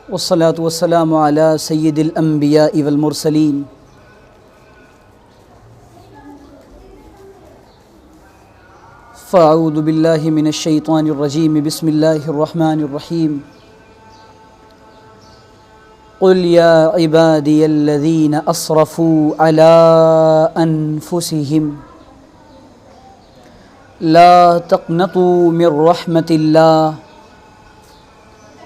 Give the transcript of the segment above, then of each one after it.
والصلاة والسلام على سيد الأنبياء والمرسلين فأعوذ بالله من الشيطان الرجيم بسم الله الرحمن الرحيم قل يا عبادي الذين أسرفوا على أنفسهم لا تقنطوا من رحمة الله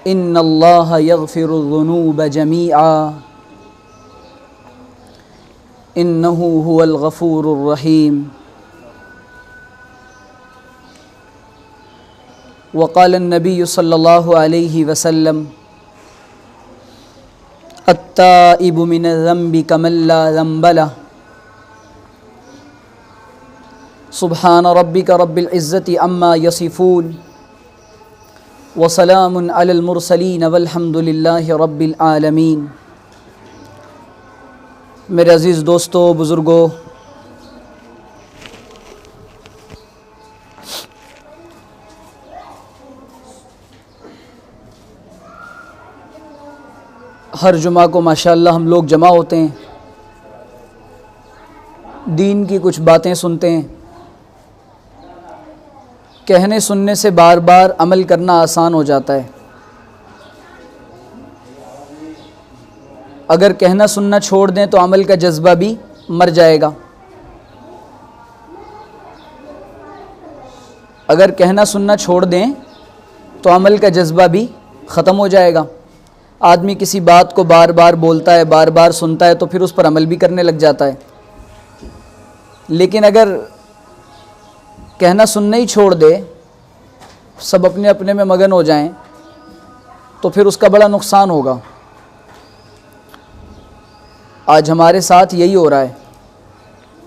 إن الله يغفر الذنوب جميعا إنه هو الغفور الرحيم وقال النبي صلى الله عليه وسلم التائب من الذنب كمن لا ذنب له سبحان ربك رب العزة عما يصفون وسلام على المرسلين والحمد لله رب العالمین۔ میرے عزیز دوستو، بزرگوں، ہر جمعہ کو ماشاءاللہ ہم لوگ جمع ہوتے ہیں، دین کی کچھ باتیں سنتے ہیں۔ کہنے سننے سے بار بار عمل کرنا آسان ہو جاتا ہے۔ اگر کہنا سننا چھوڑ دیں تو عمل کا جذبہ بھی مر جائے گا۔ اگر کہنا سننا چھوڑ دیں تو عمل کا جذبہ بھی ختم ہو جائے گا۔ آدمی کسی بات کو بار بار بولتا ہے، بار بار سنتا ہے تو پھر اس پر عمل بھی کرنے لگ جاتا ہے۔ لیکن اگر کہنا سننا ہی چھوڑ دے، سب اپنے اپنے میں مگن ہو جائیں تو پھر اس کا بڑا نقصان ہوگا۔ آج ہمارے ساتھ یہی ہو رہا ہے،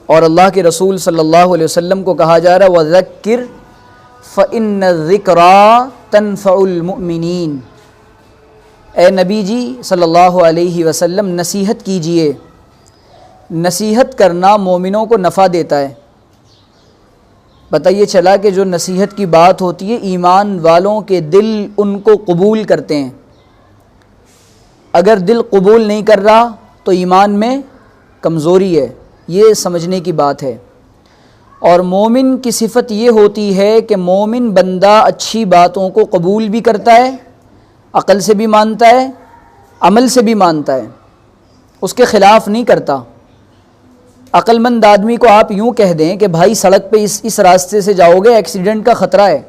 اور اللہ کے رسول صلی اللہ علیہ وسلم کو کہا جا رہا ہے وَذَكِّرْ فَإِنَّ الذِّكْرَىٰ تَنفَعُ الْمُؤْمِنِينَ۔ اے نبی جی صلی اللہ علیہ وسلم نصیحت کیجئے۔ نصیحت کرنا مومنوں کو نفع دیتا ہے۔ پتہ یہ چلا کہ جو نصیحت کی بات ہوتی ہے، ایمان والوں کے دل ان کو قبول کرتے ہیں۔ اگر دل قبول نہیں کر رہا تو ایمان میں کمزوری ہے، یہ سمجھنے کی بات ہے۔ اور مومن کی صفت یہ ہوتی ہے کہ مومن بندہ اچھی باتوں کو قبول بھی کرتا ہے، عقل سے بھی مانتا ہے، عمل سے بھی مانتا ہے، اس کے خلاف نہیں کرتا۔ عقل مند آدمی کو آپ یوں کہہ دیں کہ بھائی سڑک پہ اس راستے سے جاؤ گے، ایکسیڈنٹ کا خطرہ ہے،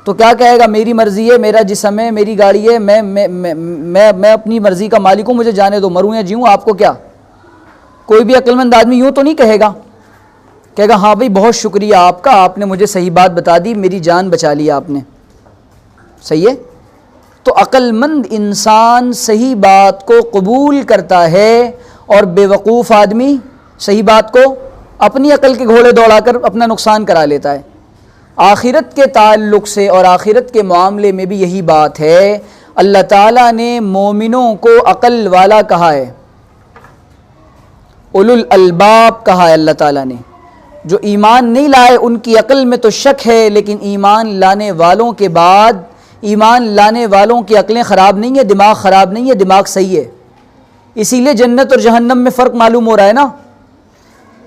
تو کیا کہے گا؟ میری مرضی ہے، میرا جسم ہے، میری گاڑی ہے، میں اپنی مرضی کا مالک ہوں، مجھے جانے دو، مروں یا جیوں، آپ کو کیا؟ کوئی بھی عقل مند آدمی یوں تو نہیں کہے گا، کہے گا ہاں بھائی بہت شکریہ آپ کا، آپ نے مجھے صحیح بات بتا دی، میری جان بچا لی آپ نے۔ صحیح ہے؟ تو عقل مند انسان صحیح بات کو قبول کرتا ہے، اور بے وقوف آدمی صحیح بات کو اپنی عقل کے گھوڑے دوڑا کر اپنا نقصان کرا لیتا ہے۔ آخرت کے تعلق سے اور آخرت کے معاملے میں بھی یہی بات ہے۔ اللہ تعالیٰ نے مومنوں کو عقل والا کہا ہے، اولو الالباب کہا ہے اللہ تعالیٰ نے۔ جو ایمان نہیں لائے ان کی عقل میں تو شک ہے، لیکن ایمان لانے والوں کے بعد، ایمان لانے والوں کی عقلیں خراب نہیں ہے، دماغ خراب نہیں ہے، دماغ صحیح ہے۔ اسی لیے جنت اور جہنم میں فرق معلوم ہو رہا ہے نا۔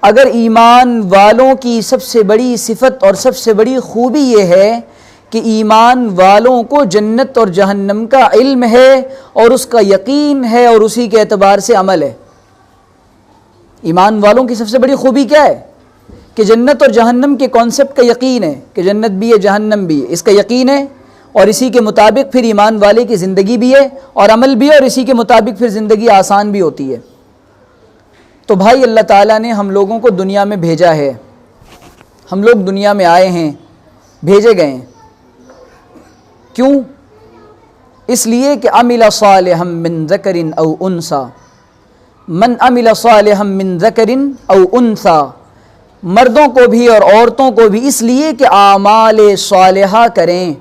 اگر ایمان والوں کی سب سے بڑی صفت اور سب سے بڑی خوبی یہ ہے کہ ایمان والوں کو جنت اور جہنم کا علم ہے اور اس کا یقین ہے اور اسی کے اعتبار سے عمل ہے۔ ایمان والوں کی سب سے بڑی خوبی کیا ہے؟ کہ جنت اور جہنم کے کانسیپٹ کا یقین ہے کہ جنت بھی ہے جہنم بھی ہے، اس کا یقین ہے، اور اسی کے مطابق پھر ایمان والے کی زندگی بھی ہے اور عمل بھی ہے، اور اسی کے مطابق پھر زندگی آسان بھی ہوتی ہے۔ تو بھائی اللہ تعالیٰ نے ہم لوگوں کو دنیا میں بھیجا ہے، ہم لوگ دنیا میں آئے ہیں، بھیجے گئے ہیں۔ کیوں؟ اس لیے کہ عمل صالحا من ذکر او انثی، من عمل صالحا من ذکر او انثی، مردوں کو بھی اور عورتوں کو بھی اس لیے کہ اعمال صالحہ کریں،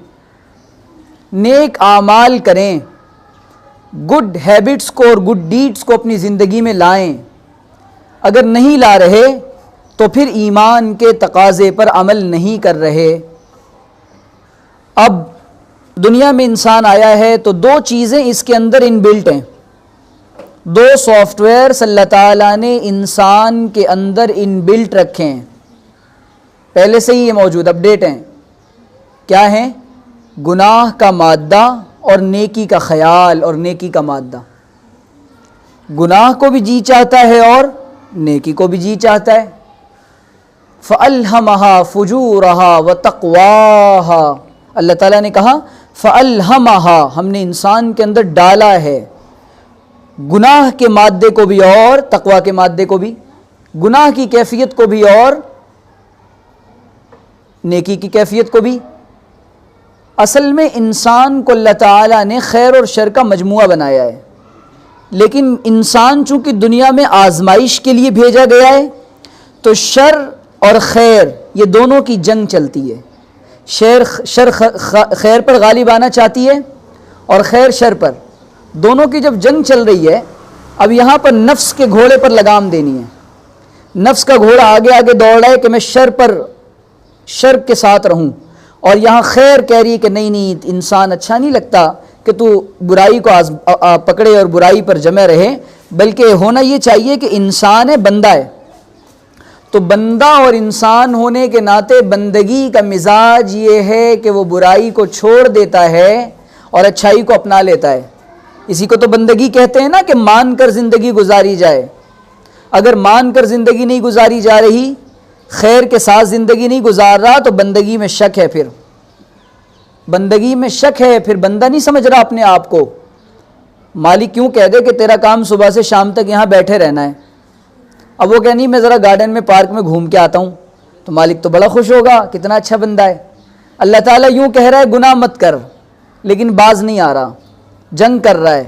نیک اعمال کریں، گڈ ہیبٹس کو اور گڈ ڈیڈس کو اپنی زندگی میں لائیں۔ اگر نہیں لا رہے تو پھر ایمان کے تقاضے پر عمل نہیں کر رہے۔ اب دنیا میں انسان آیا ہے تو دو چیزیں اس کے اندر ان بلٹ ہیں، دو سافٹ ویئرس اللہ تعالیٰ نے انسان کے اندر ان بلٹ رکھے ہیں، پہلے سے ہی یہ موجود اپڈیٹ ہیں۔ کیا ہیں؟ گناہ کا مادہ اور نیکی کا خیال اور نیکی کا مادہ۔ گناہ کو بھی جی چاہتا ہے اور نیکی کو بھی جی چاہتا ہے۔ فَأَلْهَمَهَا فُجُورَهَا وَتَقْوَاهَا، اللہ تعالیٰ نے کہا فَأَلْهَمَهَا، ہم نے انسان کے اندر ڈالا ہے گناہ کے مادے کو بھی اور تقویٰ کے مادے کو بھی، گناہ کی کیفیت کو بھی اور نیکی کی کیفیت کو بھی۔ اصل میں انسان کو اللہ تعالیٰ نے خیر اور شر کا مجموعہ بنایا ہے، لیکن انسان چونکہ دنیا میں آزمائش کے لیے بھیجا گیا ہے تو شر اور خیر یہ دونوں کی جنگ چلتی ہے۔ شر خیر پر غالب آنا چاہتی ہے اور خیر شر پر، دونوں کی جب جنگ چل رہی ہے، اب یہاں پر نفس کے گھوڑے پر لگام دینی ہے۔ نفس کا گھوڑا آگے آگے دوڑ رہا ہے کہ میں شر کے ساتھ رہوں، اور یہاں خیر کہہ رہی ہے کہ نہیں انسان اچھا نہیں لگتا کہ تو برائی کو پکڑے اور برائی پر جمع رہے، بلکہ ہونا یہ چاہیے کہ انسان ہے، بندہ ہے، تو بندہ اور انسان ہونے کے ناطے بندگی کا مزاج یہ ہے کہ وہ برائی کو چھوڑ دیتا ہے اور اچھائی کو اپنا لیتا ہے۔ اسی کو تو بندگی کہتے ہیں نا، کہ مان کر زندگی گزاری جائے۔ اگر مان کر زندگی نہیں گزاری جا رہی، خیر کے ساتھ زندگی نہیں گزار رہا، تو بندگی میں شک ہے، پھر بندگی میں شک ہے، پھر بندہ نہیں سمجھ رہا اپنے آپ کو۔ مالک کیوں کہہ دے کہ تیرا کام صبح سے شام تک یہاں بیٹھے رہنا ہے، اب وہ کہ نہیں میں ذرا گارڈن میں پارک میں گھوم کے آتا ہوں، تو مالک تو بڑا خوش ہوگا، کتنا اچھا بندہ ہے۔ اللہ تعالیٰ یوں کہہ رہا ہے گناہ مت کر، لیکن باز نہیں آ رہا، جنگ کر رہا ہے۔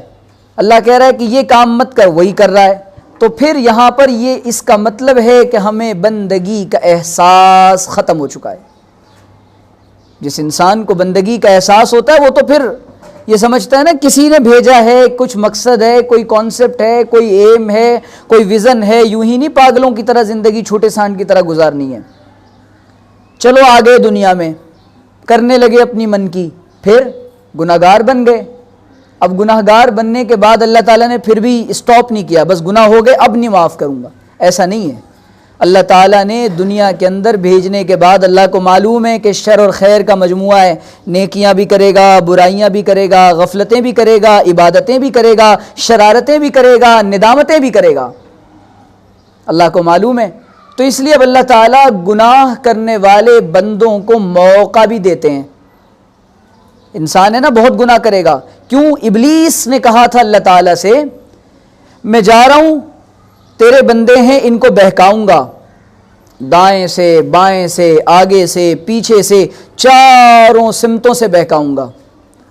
اللہ کہہ رہا ہے کہ یہ کام مت کر، وہی کر رہا ہے۔ تو پھر یہاں پر یہ اس کا مطلب ہے کہ ہمیں بندگی کا احساس ختم ہو چکا ہے۔ جس انسان کو بندگی کا احساس ہوتا ہے وہ تو پھر یہ سمجھتا ہے نا کسی نے بھیجا ہے، کچھ مقصد ہے، کوئی کانسیپٹ ہے، کوئی ایم ہے، کوئی ویژن ہے، یوں ہی نہیں پاگلوں کی طرح زندگی چھوٹے سانڈ کی طرح گزارنی ہے۔ چلو آگے دنیا میں کرنے لگے اپنی من کی، پھر گناہگار بن گئے۔ اب گناہگار بننے کے بعد اللہ تعالیٰ نے پھر بھی اسٹاپ نہیں کیا، بس گناہ ہو گئے اب نہیں معاف کروں گا، ایسا نہیں ہے۔ اللہ تعالیٰ نے دنیا کے اندر بھیجنے کے بعد اللہ کو معلوم ہے کہ شر اور خیر کا مجموعہ ہے، نیکیاں بھی کرے گا، برائیاں بھی کرے گا، غفلتیں بھی کرے گا، عبادتیں بھی کرے گا، شرارتیں بھی کرے گا، ندامتیں بھی کرے گا، اللہ کو معلوم ہے۔ تو اس لیے اب اللہ تعالیٰ گناہ کرنے والے بندوں کو موقع بھی دیتے ہیں۔ انسان ہے نا، بہت گناہ کرے گا، کیوں؟ ابلیس نے کہا تھا اللہ تعالیٰ سے میں جا رہا ہوں، تیرے بندے ہیں ان کو بہکاؤں گا، دائیں سے بائیں سے آگے سے پیچھے سے چاروں سمتوں سے بہکاؤں گا۔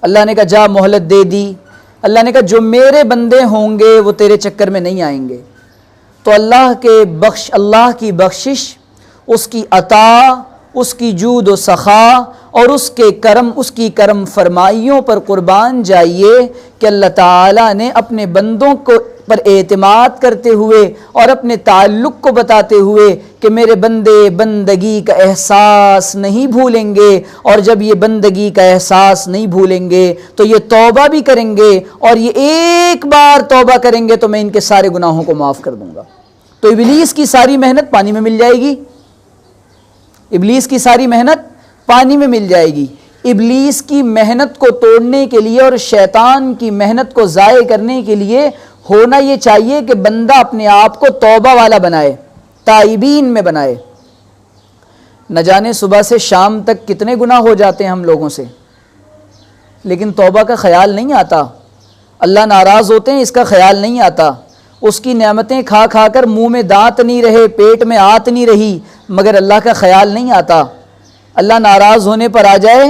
اللہ نے کہا جا، مہلت دے دی۔ اللہ نے کہا جو میرے بندے ہوں گے وہ تیرے چکر میں نہیں آئیں گے۔ تو اللہ کی بخشش، اس کی عطا، اس کی جود و سخا اور اس کی کرم فرمائیوں پر قربان جائیے کہ اللہ تعالیٰ نے اپنے بندوں کو پر اعتماد کرتے ہوئے اور اپنے تعلق کو بتاتے ہوئے کہ میرے بندے بندگی کا احساس نہیں بھولیں گے، اور جب یہ بندگی کا احساس نہیں بھولیں گے تو یہ توبہ بھی کریں گے، اور یہ ایک بار توبہ کریں گے تو میں ان کے سارے گناہوں کو معاف کر دوں گا۔ تو ابلیس کی ساری محنت پانی میں مل جائے گی، ابلیس کی ساری محنت پانی میں مل جائے گی۔ ابلیس کی محنت کو توڑنے کے لیے اور شیطان کی محنت کو ضائع کرنے کے لیے ہونا یہ چاہیے کہ بندہ اپنے آپ کو توبہ والا بنائے، تائبین میں بنائے۔ نہ جانے صبح سے شام تک کتنے گناہ ہو جاتے ہیں ہم لوگوں سے، لیکن توبہ کا خیال نہیں آتا۔ اللہ ناراض ہوتے ہیں اس کا خیال نہیں آتا۔ اس کی نعمتیں کھا کھا کر منہ میں دانت نہیں رہے، پیٹ میں آت نہیں رہی، مگر اللہ کا خیال نہیں آتا۔ اللہ ناراض ہونے پر آ جائے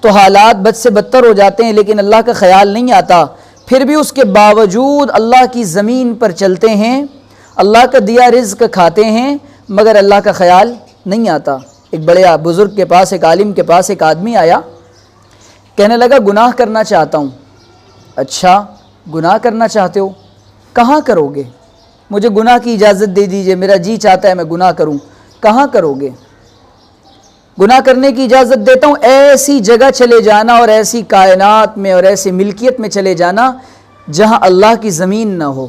تو حالات بد سے بدتر ہو جاتے ہیں، لیکن اللہ کا خیال نہیں آتا۔ پھر بھی اس کے باوجود اللہ کی زمین پر چلتے ہیں، اللہ کا دیا رزق کھاتے ہیں، مگر اللہ کا خیال نہیں آتا۔ ایک بڑے بزرگ کے پاس، ایک عالم کے پاس ایک آدمی آیا، کہنے لگا گناہ کرنا چاہتا ہوں۔ اچھا، گناہ کرنا چاہتے ہو؟ کہاں کرو گے؟ مجھے گناہ کی اجازت دے دیجئے، میرا جی چاہتا ہے میں گناہ کروں۔ کہاں کرو گے؟ گناہ کرنے کی اجازت دیتا ہوں ایسی جگہ چلے جانا اور ایسی کائنات میں اور ایسی ملکیت میں چلے جانا جہاں اللہ کی زمین نہ ہو،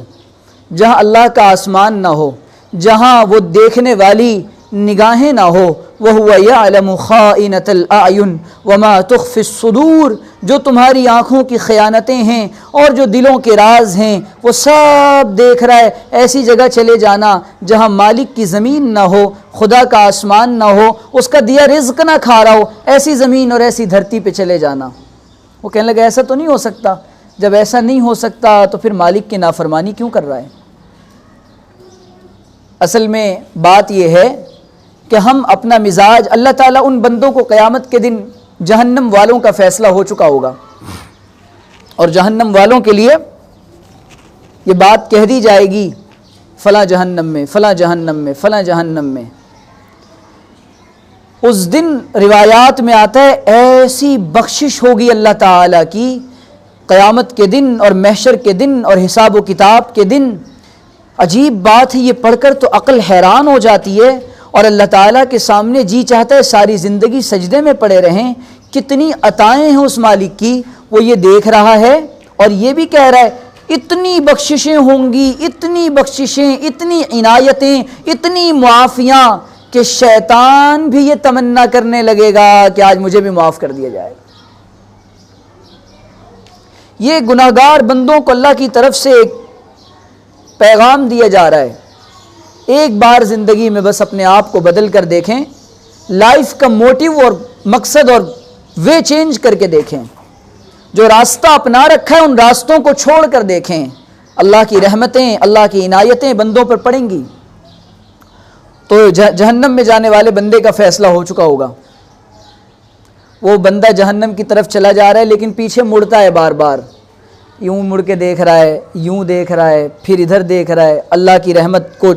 جہاں اللہ کا آسمان نہ ہو، جہاں وہ دیکھنے والی نگاہیں نہ ہو۔ وَهُوَ يَعْلَمُ خَائِنَةَ الْأَعْيُنِ وَمَا تُخْفِي الصُّدُورُ، جو تمہاری آنکھوں کی خیانتیں ہیں اور جو دلوں کے راز ہیں وہ سب دیکھ رہا ہے۔ ایسی جگہ چلے جانا جہاں مالک کی زمین نہ ہو، خدا کا آسمان نہ ہو، اس کا دیا رزق نہ کھا رہا ہو، ایسی زمین اور ایسی دھرتی پہ چلے جانا۔ وہ کہنے لگا ایسا تو نہیں ہو سکتا۔ جب ایسا نہیں ہو سکتا تو پھر مالک کی نافرمانی کیوں کر رہا ہے؟ اصل میں بات یہ ہے کہ ہم اپنا مزاج، اللہ تعالیٰ ان بندوں کو قیامت کے دن جہنم والوں کا فیصلہ ہو چکا ہوگا، اور جہنم والوں کے لیے یہ بات کہہ دی جائے گی فلاں جہنم میں، فلاں جہنم میں، فلاں جہنم میں۔ اس دن روایات میں آتا ہے ایسی بخشش ہوگی اللہ تعالیٰ کی قیامت کے دن اور محشر کے دن اور حساب و کتاب کے دن۔ عجیب بات ہے، یہ پڑھ کر تو عقل حیران ہو جاتی ہے، اور اللہ تعالیٰ کے سامنے جی چاہتا ہے ساری زندگی سجدے میں پڑے رہیں۔ کتنی عطائیں ہیں اس مالک کی، وہ یہ دیکھ رہا ہے اور یہ بھی کہہ رہا ہے اتنی بخششیں ہوں گی، اتنی بخششیں، اتنی عنایتیں، اتنی معافیاں کہ شیطان بھی یہ تمنا کرنے لگے گا کہ آج مجھے بھی معاف کر دیا جائے۔ یہ گناہگار بندوں کو اللہ کی طرف سے ایک پیغام دیا جا رہا ہے، ایک بار زندگی میں بس اپنے آپ کو بدل کر دیکھیں، لائف کا موٹیو اور مقصد اور وے چینج کر کے دیکھیں، جو راستہ اپنا رکھا ہے ان راستوں کو چھوڑ کر دیکھیں۔ اللہ کی رحمتیں، اللہ کی عنایتیں بندوں پر پڑیں گی تو جہنم میں جانے والے بندے کا فیصلہ ہو چکا ہوگا۔ وہ بندہ جہنم کی طرف چلا جا رہا ہے لیکن پیچھے مڑتا ہے، بار بار یوں مڑ کے دیکھ رہا ہے، یوں دیکھ رہا ہے، پھر ادھر دیکھ رہا ہے۔ اللہ کی رحمت کو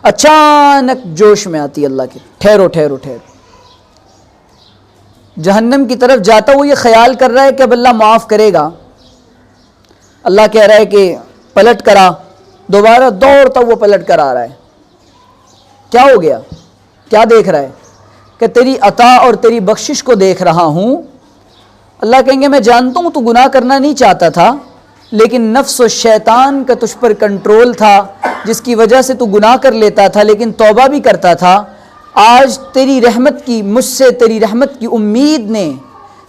اچانک جوش میں آتی ہے اللہ کی، ٹھہرو ٹھہرو ٹھہرو۔ جہنم کی طرف جاتا وہ یہ خیال کر رہا ہے کہ اب اللہ معاف کرے گا۔ اللہ کہہ رہا ہے کہ پلٹ کرا، دوبارہ دوڑتا وہ پلٹ کر آ رہا ہے۔ کیا ہو گیا؟ کیا دیکھ رہا ہے؟ کہ تیری عطا اور تیری بخشش کو دیکھ رہا ہوں۔ اللہ کہیں گے میں جانتا ہوں تو گناہ کرنا نہیں چاہتا تھا، لیکن نفس و شیطان کا تجھ پر کنٹرول تھا جس کی وجہ سے تو گناہ کر لیتا تھا لیکن توبہ بھی کرتا تھا۔ آج تیری رحمت کی، مجھ سے تیری رحمت کی امید نے،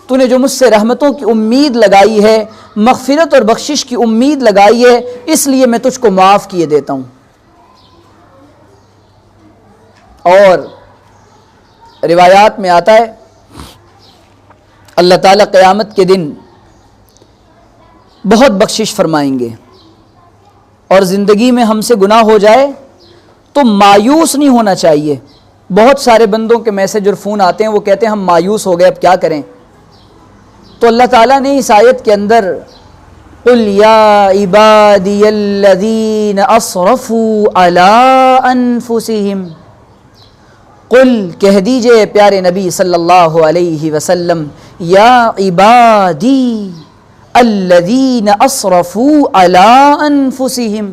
تو نے جو مجھ سے رحمتوں کی امید لگائی ہے، مغفرت اور بخشش کی امید لگائی ہے، اس لیے میں تجھ کو معاف کیے دیتا ہوں۔ اور روایات میں آتا ہے اللہ تعالیٰ قیامت کے دن بہت بخشش فرمائیں گے، اور زندگی میں ہم سے گناہ ہو جائے تو مایوس نہیں ہونا چاہیے۔ بہت سارے بندوں کے میسج اور فون آتے ہیں، وہ کہتے ہیں ہم مایوس ہو گئے، اب کیا کریں؟ تو اللہ تعالیٰ نے اس آیت کے اندر قُلْ يَا عِبَادِيَ الَّذِينَ أَصْرَفُوا عَلَىٰ أَنفُسِهِمْ، قل کہہ دیجئے پیارے نبی صلی اللہ علیہ وسلم، یا عبادی الذین اسرفوا علی انفسہم،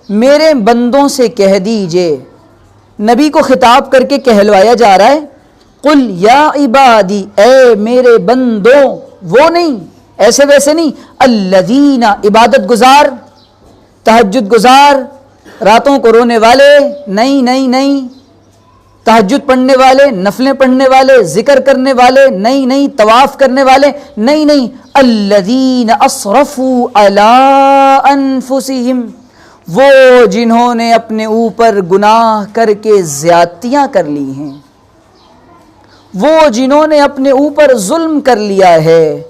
میرے بندوں سے کہہ دیجئے۔ نبی کو خطاب کر کے کہلوایا جا رہا ہے قل یا عبادی، اے میرے بندوں، وہ نہیں ایسے ویسے نہیں، الذین عبادت گزار، تہجد گزار، راتوں کو رونے والے، نہیں نہیں نہیں، تہجد پڑھنے والے، نفلیں پڑھنے والے، ذکر کرنے والے، نہیں نہیں، طواف کرنے والے، نہیں نہیں، الذین اسرفوا علی انفسہم، وہ جنہوں نے اپنے اوپر گناہ کر کے زیادتیاں کر لی ہیں، وہ جنہوں نے اپنے اوپر ظلم کر لیا ہے۔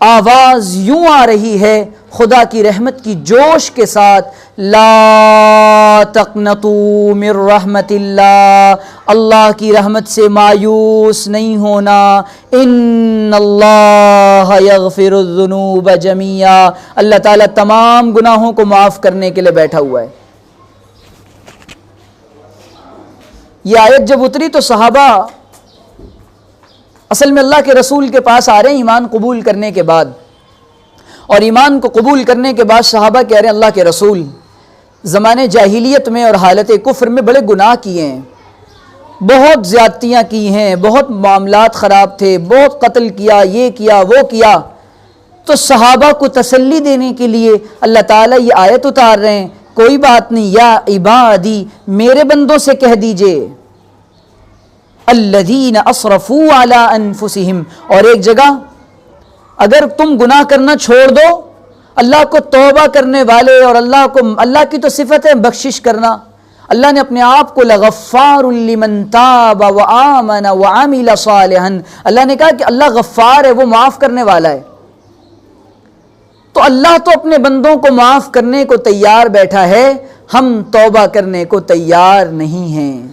آواز یوں آ رہی ہے خدا کی رحمت کی جوش کے ساتھ، لا تقنطوا من رحمت اللہ، اللہ کی رحمت سے مایوس نہیں ہونا، ان اللہ یغفر الذنوب جميعا، اللہ تعالیٰ تمام گناہوں کو معاف کرنے کے لیے بیٹھا ہوا ہے۔ یہ آیت جب اتری تو صحابہ اصل میں اللہ کے رسول کے پاس آ رہے ہیں ایمان قبول کرنے کے بعد، اور ایمان کو قبول کرنے کے بعد صحابہ کہہ رہے ہیں اللہ کے رسول، زمانے جاہلیت میں اور حالت کفر میں بڑے گناہ کیے ہیں، بہت زیادتیاں کی ہیں، بہت معاملات خراب تھے، بہت قتل کیا، یہ کیا وہ کیا، تو صحابہ کو تسلی دینے کے لیے اللہ تعالیٰ یہ آیت اتار رہے ہیں، کوئی بات نہیں، یا عبادی، میرے بندوں سے کہہ دیجئے، الذین اسرفوا علی انفسہم، اور ایک جگہ اگر تم گناہ کرنا چھوڑ دو، اللہ کو توبہ کرنے والے، اور اللہ کی تو صفت ہے بخشش کرنا، اللہ نے اپنے آپ کو لغفار لمن تاب وآمن وعمل صالحا، اللہ نے کہا کہ اللہ غفار ہے، وہ معاف کرنے والا ہے، تو اللہ تو اپنے بندوں کو معاف کرنے کو تیار بیٹھا ہے، ہم توبہ کرنے کو تیار نہیں ہیں۔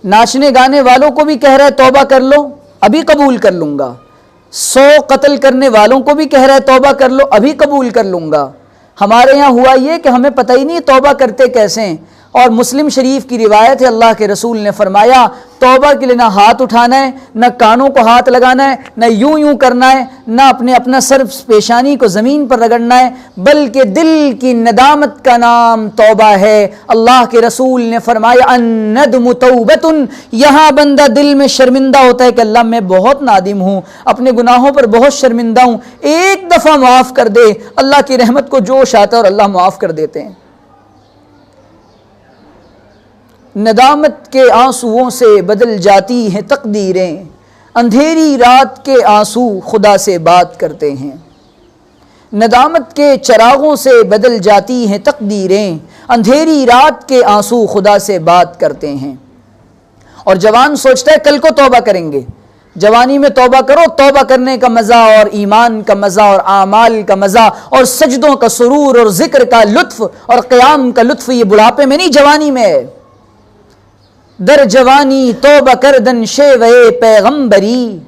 ناچنے گانے والوں کو بھی کہہ رہا ہے توبہ کر لو، ابھی قبول کر لوں گا، 100 قتل کرنے والوں کو بھی کہہ رہا ہے توبہ کر لو، ابھی قبول کر لوں گا۔ ہمارے یہاں ہوا یہ کہ ہمیں پتہ ہی نہیں توبہ کرتے کیسے ہیں، اور مسلم شریف کی روایت ہے، اللہ کے رسول نے فرمایا توبہ کے لیے نہ ہاتھ اٹھانا ہے، نہ کانوں کو ہاتھ لگانا ہے، نہ یوں کرنا ہے، نہ اپنا سر پیشانی کو زمین پر رگڑنا ہے، بلکہ دل کی ندامت کا نام توبہ ہے۔ اللہ کے رسول نے فرمایا الندم توبۃ، یہاں بندہ دل میں شرمندہ ہوتا ہے کہ اللہ میں بہت نادم ہوں، اپنے گناہوں پر بہت شرمندہ ہوں، ایک دفعہ معاف کر دے، اللہ کی رحمت کو جوش آتا ہے اور اللہ معاف کر دیتے ہیں۔ ندامت کے آنسوؤں سے بدل جاتی ہیں تقدیریں، اندھیری رات کے آنسو خدا سے بات کرتے ہیں۔ ندامت کے چراغوں سے بدل جاتی ہیں تقدیریں، اندھیری رات کے آنسو خدا سے بات کرتے ہیں۔ اور جوان سوچتا ہے کل کو توبہ کریں گے، جوانی میں توبہ کرو، توبہ کرنے کا مزہ اور ایمان کا مزہ اور اعمال کا مزہ اور سجدوں کا سرور اور ذکر کا لطف اور قیام کا لطف یہ بڑھاپے میں نہیں، جوانی میں ہے۔ در جوانی توبہ کردن شیوے پیغمبری،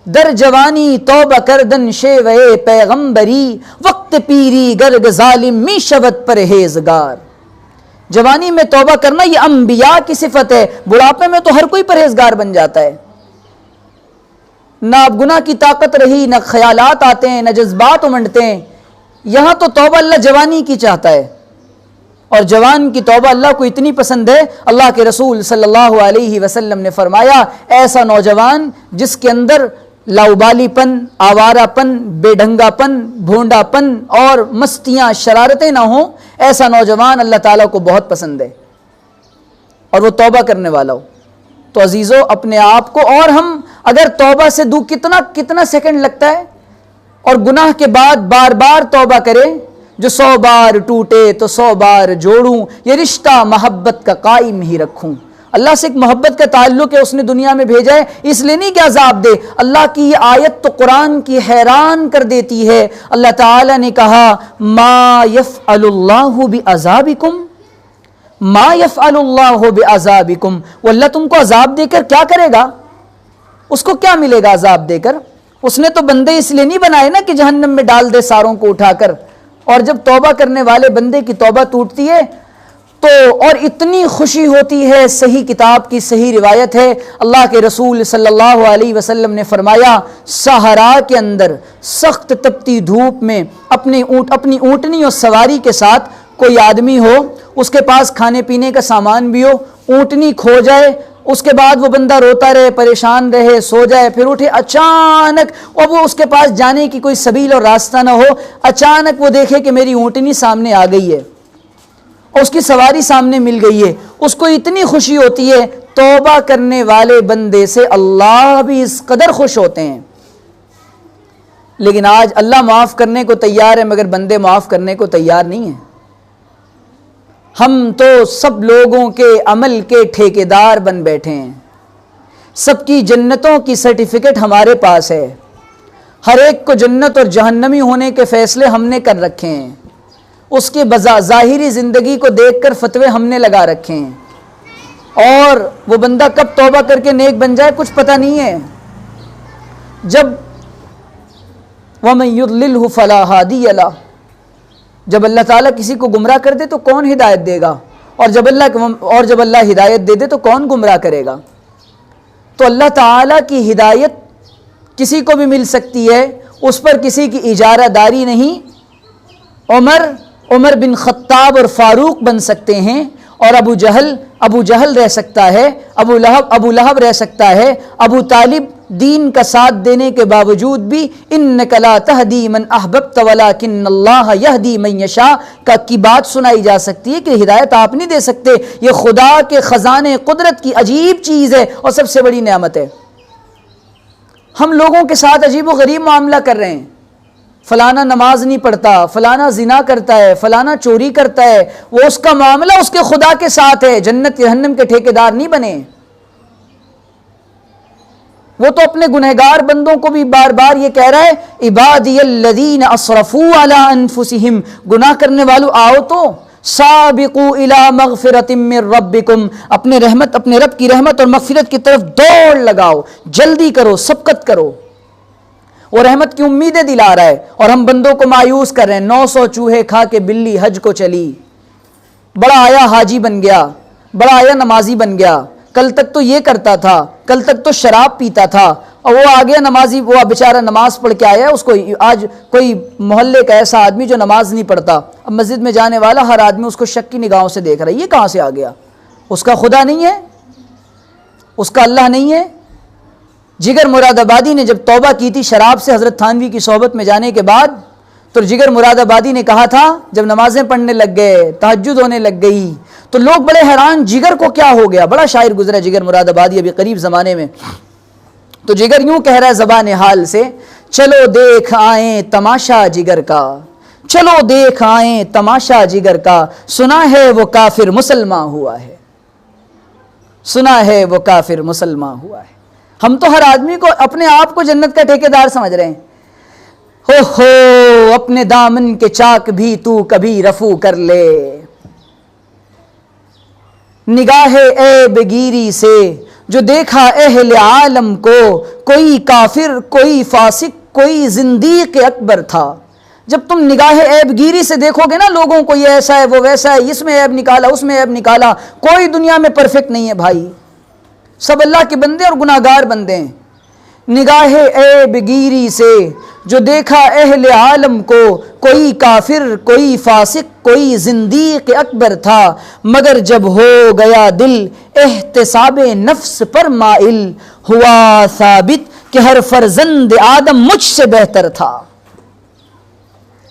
در جوانی توبہ کردن شیوے پیغمبری، وقت پیری گرگ ظالم می شود پرہیزگار۔ جوانی میں توبہ کرنا یہ انبیاء کی صفت ہے، بڑھاپے میں تو ہر کوئی پرہیزگار بن جاتا ہے، نہ اب گناہ کی طاقت رہی، نہ خیالات آتے ہیں، نہ جذبات امنڈتے ہیں۔ یہاں تو توبہ اللہ جوانی کی چاہتا ہے، اور جوان کی توبہ اللہ کو اتنی پسند ہے، اللہ کے رسول صلی اللہ علیہ وسلم نے فرمایا ایسا نوجوان جس کے اندر لاؤبالی پن، آوارہ پن، بے ڈھنگا پن، بھونڈا پن اور مستیاں شرارتیں نہ ہوں، ایسا نوجوان اللہ تعالیٰ کو بہت پسند ہے، اور وہ توبہ کرنے والا ہو۔ تو عزیزو اپنے آپ کو، اور ہم اگر توبہ سے کتنا سیکنڈ لگتا ہے، اور گناہ کے بعد بار بار توبہ کریں، جو 100 بار ٹوٹے تو 100 بار جوڑوں، یہ رشتہ محبت کا قائم ہی رکھوں۔ اللہ سے ایک محبت کا تعلق ہے، اس نے دنیا میں بھیجا ہے اس لیے نہیں کہ عذاب دے۔ اللہ کی یہ آیت تو قرآن کی حیران کر دیتی ہے۔ اللہ تعالیٰ نے کہا ما یفعل اللہ بعذابکم، ما یفعل اللہ بعذابکم، وہ اللہ تم کو عذاب دے کر کیا کرے گا؟ اس کو کیا ملے گا عذاب دے کر؟ اس نے تو بندے اس لیے نہیں بنائے نا کہ جہنم میں ڈال دے ساروں کو اٹھا کر، اور جب توبہ کرنے والے بندے کی توبہ ٹوٹتی ہے تو اور اتنی خوشی ہوتی ہے۔ صحیح کتاب کی صحیح روایت ہے، اللہ کے رسول صلی اللہ علیہ وسلم نے فرمایا صحرا کے اندر سخت تپتی دھوپ میں اپنی اونٹنی اور سواری کے ساتھ کوئی آدمی ہو، اس کے پاس کھانے پینے کا سامان بھی ہو، اونٹنی کھو جائے، اس کے بعد وہ بندہ روتا رہے، پریشان رہے، سو جائے، پھر اٹھے اچانک، اور وہ اس کے پاس جانے کی کوئی سبیل اور راستہ نہ ہو، اچانک وہ دیکھے کہ میری اونٹنی سامنے آ گئی ہے اور اس کی سواری سامنے مل گئی ہے، اس کو اتنی خوشی ہوتی ہے۔ توبہ کرنے والے بندے سے اللہ بھی اس قدر خوش ہوتے ہیں۔ لیکن آج اللہ معاف کرنے کو تیار ہے مگر بندے معاف کرنے کو تیار نہیں ہیں۔ ہم تو سب لوگوں کے عمل کے ٹھیکیدار بن بیٹھے ہیں، سب کی جنتوں کی سرٹیفکیٹ ہمارے پاس ہے، ہر ایک کو جنت اور جہنمی ہونے کے فیصلے ہم نے کر رکھے ہیں، اس کے ظاہری زندگی کو دیکھ کر فتوے ہم نے لگا رکھے ہیں، اور وہ بندہ کب توبہ کر کے نیک بن جائے کچھ پتہ نہیں ہے۔ جب وَمَن يُضْلِلْهُ فَلَا هَادِيَ لَهُ، جب اللہ تعالیٰ کسی کو گمراہ کر دے تو کون ہدایت دے گا، اور جب اللہ ہدایت دے دے تو کون گمراہ کرے گا؟ تو اللہ تعالیٰ کی ہدایت کسی کو بھی مل سکتی ہے، اس پر کسی کی اجارہ داری نہیں۔ عمر بن خطاب اور فاروق بن سکتے ہیں، اور ابو جہل رہ سکتا ہے، ابو لہب رہ سکتا ہے، ابو طالب دین کا ساتھ دینے کے باوجود بھی انک لا تہدی من احببت ولکن اللہ یہدی من یشاء کی بات سنائی جا سکتی ہے کہ ہدایت آپ نہیں دے سکتے، یہ خدا کے خزانے قدرت کی عجیب چیز ہے اور سب سے بڑی نعمت ہے۔ ہم لوگوں کے ساتھ عجیب و غریب معاملہ کر رہے ہیں، فلانا نماز نہیں پڑھتا، فلانا زنا کرتا ہے، فلانا چوری کرتا ہے، وہ اس کا معاملہ اس کے خدا کے ساتھ ہے، جنت جہنم کے ٹھیکیدار نہیں بنے۔ وہ تو اپنے گنہگار بندوں کو بھی بار بار یہ کہہ رہا ہے عبادی الذین اسرفوا علی انفسہم، گناہ کرنے والوں آؤ تو سابقوا الی مغفرۃ من ربکم، اپنے رب کی رحمت اور مغفرت کی طرف دوڑ لگاؤ، جلدی کرو، سبقت کرو۔ وہ رحمت کی امیدیں دلا رہا ہے اور ہم بندوں کو مایوس کر رہے ہیں۔ 900 چوہے کھا کے بلی حج کو چلی، بڑا آیا حاجی بن گیا، بڑا آیا نمازی بن گیا، کل تک تو یہ کرتا تھا، کل تک تو شراب پیتا تھا، اور وہ آ گیا نمازی، وہ بیچارہ نماز پڑھ کے آیا، اس کو آج کوئی محلے کا ایسا آدمی جو نماز نہیں پڑھتا، اب مسجد میں جانے والا ہر آدمی اس کو شک کی نگاہوں سے دیکھ رہا ہے، یہ کہاں سے آ گیا؟ اس کا خدا نہیں ہے، اس کا اللہ نہیں ہے۔ جگر مراد آبادی نے جب توبہ کی تھی شراب سے حضرت تھانوی کی صحبت میں جانے کے بعد، تو جگر مراد آبادی نے کہا تھا جب نمازیں پڑھنے لگ گئے، تہجد ہونے لگ گئی، تو لوگ بڑے حیران جگر کو کیا ہو گیا؟ بڑا شاعر گزرا جگر مراد آبادی ابھی قریب زمانے میں، تو جگر یوں کہہ رہا ہے زبان حال سے، چلو دیکھ آئیں تماشا جگر کا، چلو دیکھ آئیں تماشا جگر کا، سنا ہے وہ کافر مسلمان ہوا ہے، سنا ہے وہ کافر مسلمان ہوا ہے۔ ہم تو ہر آدمی کو اپنے آپ کو جنت کا ٹھیکیدار سمجھ رہے ہیں۔ ہو اپنے دامن کے چاک بھی تو کبھی رفو کر لے، نگاہ عیب گیری سے جو دیکھا اہل عالم کو، کوئی کافر، کوئی فاسق، کوئی زندیق اکبر تھا۔ جب تم نگاہ عیب گیری سے دیکھو گے نا لوگوں کو، یہ ایسا ہے وہ ویسا ہے، اس میں عیب نکالا اس میں عیب نکالا، کوئی دنیا میں پرفیکٹ نہیں ہے بھائی، سب اللہ کے بندے اور گناہگار بندے ہیں۔ نگاہ عیب گیری سے جو دیکھا اہل عالم کو، کوئی کافر، کوئی فاسق، کوئی زندیق اکبر تھا، مگر جب ہو گیا دل احتساب نفس پر مائل، ہوا ثابت کہ ہر فرزند آدم مجھ سے بہتر تھا۔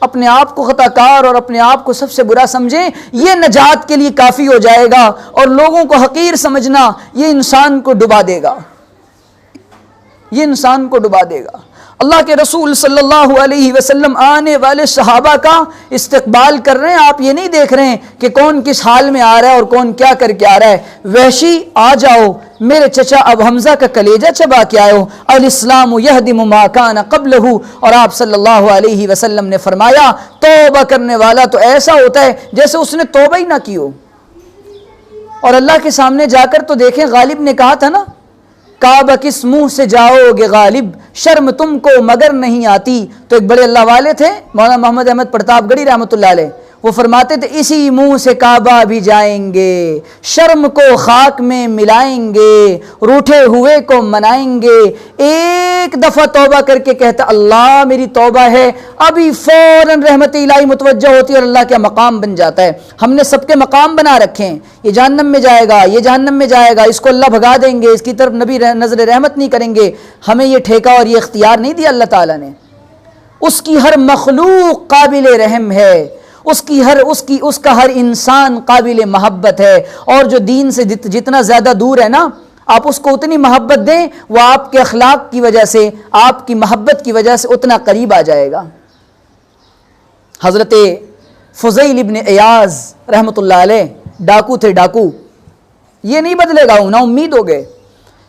اپنے آپ کو خطا کار اور اپنے آپ کو سب سے برا سمجھیں، یہ نجات کے لیے کافی ہو جائے گا، اور لوگوں کو حقیر سمجھنا یہ انسان کو ڈبا دے گا، یہ انسان کو ڈبا دے گا۔ اللہ کے رسول صلی اللہ علیہ وسلم آنے والے صحابہ کا استقبال کر رہے ہیں، آپ یہ نہیں دیکھ رہے ہیں کہ کون کس حال میں آ رہا ہے اور کون کیا کر کے آ رہا ہے۔ وحشی آ جاؤ میرے چچا اب حمزہ کا کلیجہ چبا کے آئے، الاسلام یہدم ما کان قبلہ، اور آپ صلی اللہ علیہ وسلم نے فرمایا توبہ کرنے والا تو ایسا ہوتا ہے جیسے اس نے توبہ ہی نہ کی ہو۔ اور اللہ کے سامنے جا کر تو دیکھیں، غالب نے کہا تھا نا، کعبہ کس منہ سے جاؤ گے غالب، شرم تم کو مگر نہیں آتی۔ تو ایک بڑے اللہ والے تھے مولانا محمد احمد پرتاپ گڑھی رحمۃ اللہ علیہ، وہ فرماتے تھے اسی منہ سے کعبہ بھی جائیں گے، شرم کو خاک میں ملائیں گے، روٹھے ہوئے کو منائیں گے۔ ایک دفعہ توبہ کر کے کہتا اللہ میری توبہ ہے، ابھی فوراً رحمت الہی متوجہ ہوتی ہے اور اللہ کا مقام بن جاتا ہے۔ ہم نے سب کے مقام بنا رکھے ہیں، یہ جہنم میں جائے گا، یہ جہنم میں جائے گا، اس کو اللہ بھگا دیں گے، اس کی طرف نبی نظر رحمت نہیں کریں گے۔ ہمیں یہ ٹھیکہ اور یہ اختیار نہیں دیا اللہ تعالیٰ نے۔ اس کی ہر مخلوق قابل رحم ہے، اس کا ہر انسان قابل محبت ہے، اور جو دین سے جتنا زیادہ دور ہے نا، آپ اس کو اتنی محبت دیں، وہ آپ کے اخلاق کی وجہ سے، آپ کی محبت کی وجہ سے اتنا قریب آ جائے گا۔ حضرت فضیل ابن عیاض رحمۃ اللہ علیہ ڈاکو تھے، ڈاکو، یہ نہیں بدلے گا، نا امید ہو گئے۔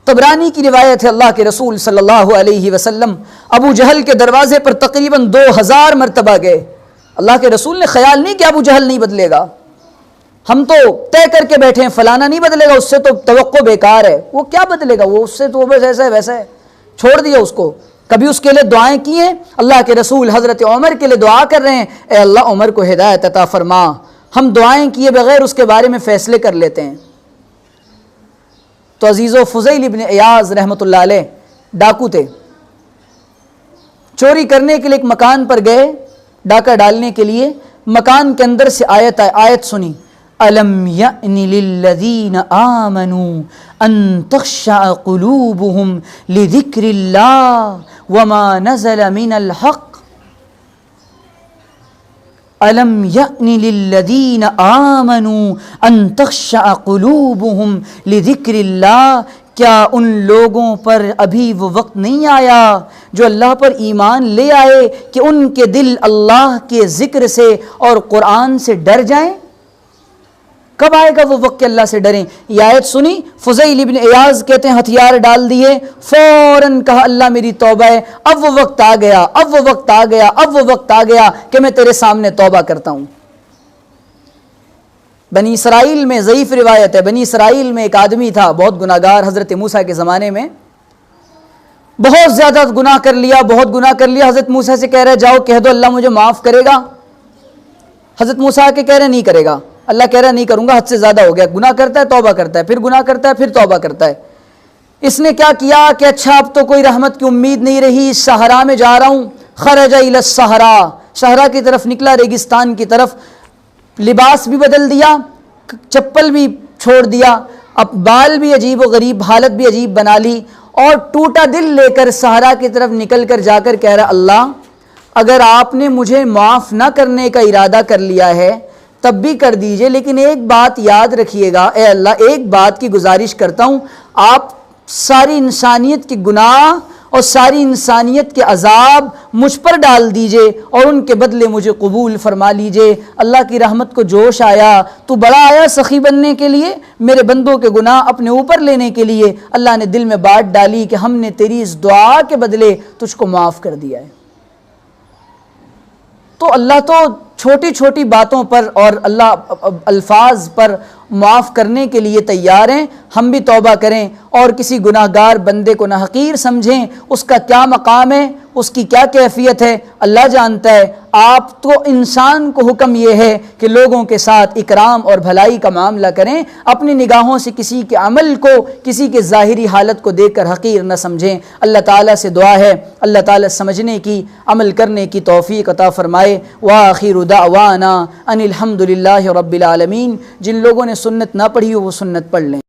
طبرانی کی روایت ہے اللہ کے رسول صلی اللہ علیہ وسلم ابو جہل کے دروازے پر تقریباً 2000 مرتبہ گئے۔ اللہ کے رسول نے خیال نہیں کہ ابو جہل نہیں بدلے گا، ہم تو طے کر کے بیٹھے ہیں فلانا نہیں بدلے گا، اس سے تو توقع بیکار ہے، وہ کیا بدلے گا، وہ اس سے تو بس ایسا ہے ویسا ہے، چھوڑ دیا اس کو۔ کبھی اس کے لیے دعائیں کی ہیں، اللہ کے رسول حضرت عمر کے لیے دعا کر رہے ہیں، اے اللہ عمر کو ہدایت عطا فرما۔ ہم دعائیں کیے بغیر اس کے بارے میں فیصلے کر لیتے ہیں۔ تو عزیزو، فضیل ابن عیاض رحمۃ اللہ علیہ ڈاکو تھے، چوری کرنے کے لیے ایک مکان پر گئے، ڈاکہ ڈالنے کے لیے۔ مکان کے اندر سے آیت سنی، الم یأن للذین آمنوا ان تخشع قلوبهم لذکر اللہ وما نزل من الحق الم یأن للذین آمنوا ان تخشع قلوبهم لذکر اللہ، کیا ان لوگوں پر ابھی وہ وقت نہیں آیا جو اللہ پر ایمان لے آئے کہ ان کے دل اللہ کے ذکر سے اور قرآن سے ڈر جائیں؟ کب آئے گا وہ وقت کہ اللہ سے ڈریں؟ یہ آیت سنی، فضیل ابن عیاض کہتے ہیں ہتھیار ڈال دیے، فوراً کہا اللہ میری توبہ ہے، اب وہ وقت آ گیا، اب وہ وقت آ گیا، اب وہ وقت آ گیا کہ میں تیرے سامنے توبہ کرتا ہوں۔ بنی اسرائیل میں ضعیف روایت ہے، بنی اسرائیل میں ایک آدمی تھا بہت گناہگار، حضرت موسیٰ کے زمانے میں بہت زیادہ گناہ کر لیا، بہت گناہ کر لیا۔ حضرت موسیٰ سے کہہ رہے جاؤ کہہ دو اللہ مجھے معاف کرے گا۔ حضرت موسیٰ کے کہہ رہے نہیں کرے گا، اللہ کہہ رہا نہیں کروں گا، حد سے زیادہ ہو گیا، گناہ کرتا ہے توبہ کرتا ہے، پھر گناہ کرتا ہے، پھر توبہ کرتا ہے۔ اس نے کیا کیا کہ اچھا اب تو کوئی رحمت کی امید نہیں رہی، صحرا میں جا رہا ہوں، خرج الی الصحرا، صحرا کی طرف نکلا، ریگستان کی طرف، لباس بھی بدل دیا، چپل بھی چھوڑ دیا، اب بال بھی عجیب و غریب، حالت بھی عجیب بنا لی، اور ٹوٹا دل لے کر صحرا کی طرف نکل کر جا کر کہہ رہا اللہ اگر آپ نے مجھے معاف نہ کرنے کا ارادہ کر لیا ہے تب بھی کر دیجئے، لیکن ایک بات یاد رکھیے گا، اے اللہ ایک بات کی گزارش کرتا ہوں، آپ ساری انسانیت کے گناہ اور ساری انسانیت کے عذاب مجھ پر ڈال دیجئے اور ان کے بدلے مجھے قبول فرما لیجئے۔ اللہ کی رحمت کو جوش آیا، تو بڑا آیا سخی بننے کے لیے، میرے بندوں کے گناہ اپنے اوپر لینے کے لیے۔ اللہ نے دل میں بات ڈالی کہ ہم نے تیری اس دعا کے بدلے تجھ کو معاف کر دیا ہے۔ تو اللہ تو چھوٹی چھوٹی باتوں پر اور اللہ الفاظ پر معاف کرنے کے لیے تیار ہیں۔ ہم بھی توبہ کریں اور کسی گناہ گار بندے کو نہ حقیر سمجھیں، اس کا کیا مقام ہے، اس کی کیا کیفیت ہے اللہ جانتا ہے۔ آپ تو انسان کو حکم یہ ہے کہ لوگوں کے ساتھ اکرام اور بھلائی کا معاملہ کریں، اپنی نگاہوں سے کسی کے عمل کو، کسی کے ظاہری حالت کو دیکھ کر حقیر نہ سمجھیں۔ اللہ تعالیٰ سے دعا ہے اللہ تعالیٰ سمجھنے کی، عمل کرنے کی توفیق عطا فرمائے۔ وآخر دعوانا ان الحمد للہ رب العالمین۔ جن لوگوں نے سنت نہ پڑھی ہو وہ سنت پڑھ لیں۔